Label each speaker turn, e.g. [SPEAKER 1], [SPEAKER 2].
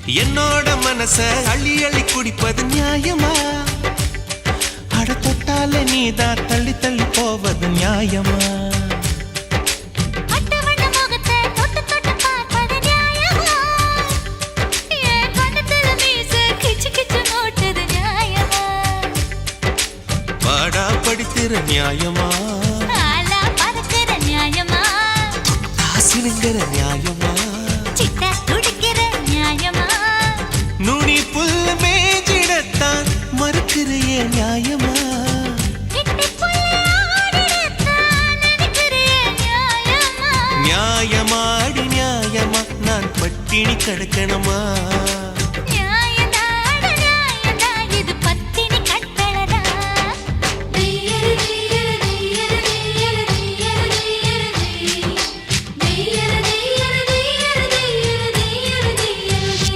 [SPEAKER 1] என்னோட மனச அள்ளி அள்ளி குடிப்பது நியாயமா? அட தொட்டால நீதான் தள்ளி தள்ளி போவது நியாயமா? பாடா படித்திர நியாயமா? சிலுங்கிற நியாயமா? நுனி புல் மேஜிடத்தான் மறுக்கிறைய நியாயமா? நியாயமாடி நியாயமா? நான் பட்டினி கிடக்கணுமா?